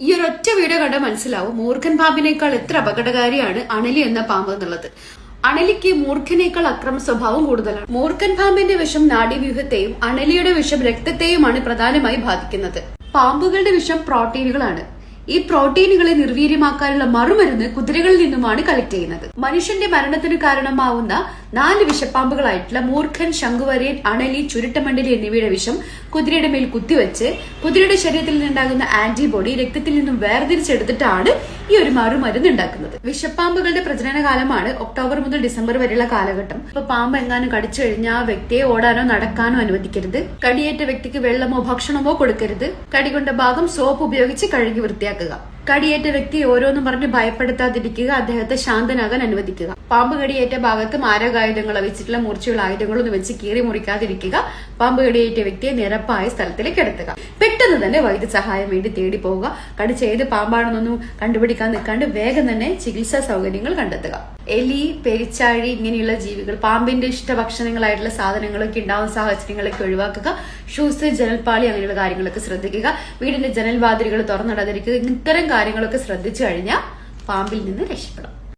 ഈ ഒരൊറ്റ വീഡിയോ കണ്ടാൽ മനസ്സിലാവും മൂർഖൻ പാമ്പിനേക്കാൾ എത്ര അപകടകാരിയാണ് അണലി എന്ന പാമ്പ് എന്നുള്ളത്. അണലിക്ക് മൂർഖനേക്കാൾ അക്രമ സ്വഭാവം കൂടുതലാണ്. മൂർഖൻ പാമ്പിന്റെ വിഷം നാഡീവ്യൂഹത്തെയും അണലിയുടെ വിഷം രക്തത്തെയുമാണ് പ്രധാനമായി ബാധിക്കുന്നത്. പാമ്പുകളുടെ വിഷം പ്രോട്ടീനുകളാണ്. ഈ പ്രോട്ടീനുകളെ നിർവീര്യമാക്കാനുള്ള മറുമരുന്ന് കുതിരകളിൽ നിന്നുമാണ് കളക്ട് ചെയ്യുന്നത്. മനുഷ്യന്റെ മരണത്തിന് കാരണമാവുന്ന 4 വിഷപ്പാമ്പുകളായിട്ടുള്ള മൂർഖൻ, ശംഖുവരയൻ, അണലി, ചുരുട്ടമണ്ടലി എന്നിവയുടെ വിഷം കുതിരയുടെ മേൽ കുത്തിവെച്ച് കുതിരയുടെ ശരീരത്തിൽ നിന്നുണ്ടാകുന്ന ആന്റിബോഡി രക്തത്തിൽ നിന്നും വേർതിരിച്ചെടുത്തിട്ടാണ് ഈ ഒരു മറുമരുന്ന് ഉണ്ടാക്കുന്നത്. വിഷപ്പാമ്പുകളുടെ പ്രജനന കാലമാണ് ഒക്ടോബർ മുതൽ ഡിസംബർ വരെയുള്ള കാലഘട്ടം. ഇപ്പൊ പാമ്പ് എങ്ങാനും കടിച്ചു കഴിഞ്ഞാൽ ആ വ്യക്തിയെ ഓടാനോ നടക്കാനോ അനുവദിക്കരുത്. കടിയേറ്റ വ്യക്തിക്ക് വെള്ളമോ ഭക്ഷണമോ കൊടുക്കരുത്. കടികൊണ്ട ഭാഗം സോപ്പ് ഉപയോഗിച്ച് കഴുകി വൃത്തിയാക്കുക. കടിയേറ്റ വ്യക്തി ഓരോന്നും പറഞ്ഞ് ഭയപ്പെടുത്താതിരിക്കുക. അദ്ദേഹത്തെ ശാന്തനാകാൻ അനുവദിക്കുക. പാമ്പ് കടിയേറ്റ ഭാഗത്ത് മാരകായുധങ്ങളോ വെച്ചിട്ടുള്ള മൂർച്ചയുള്ള ആയുധങ്ങളൊന്നും വെച്ച് കീറി മുറിക്കാതിരിക്കുക. പാമ്പ് കടിയേറ്റ വ്യക്തിയെ നിരപ്പായ സ്ഥലത്തിലേക്ക് കിടത്തുക. പെട്ടെന്ന് തന്നെ വൈദ്യസഹായം വേണ്ടി തേടി പോവുക. കടിച്ച ഏത് പാമ്പാണെന്നൊന്നും കണ്ടുപിടിക്കാൻ നിൽക്കാണ്ട് വേഗം തന്നെ ചികിത്സാ സൗകര്യങ്ങൾ കണ്ടെത്തുക. എലി, പെരിച്ചാഴി ഇങ്ങനെയുള്ള ജീവികൾ, പാമ്പിന്റെ ഇഷ്ടഭക്ഷണങ്ങളായിട്ടുള്ള സാധനങ്ങളൊക്കെ ഉണ്ടാവുന്ന സാഹചര്യങ്ങളൊക്കെ ഒഴിവാക്കുക. ഷൂസ്, ജനൽപ്പാളി അങ്ങനെയുള്ള കാര്യങ്ങളൊക്കെ ശ്രദ്ധിക്കുക. വീടിന്റെ ജനൽവാതിലുകൾ തുറന്നിടാതിരിക്കുക. ഇത്തരം കാര്യങ്ങളൊക്കെ ശ്രദ്ധിച്ചു കഴിഞ്ഞാൽ പാമ്പിൽ നിന്ന് രക്ഷപ്പെടാം.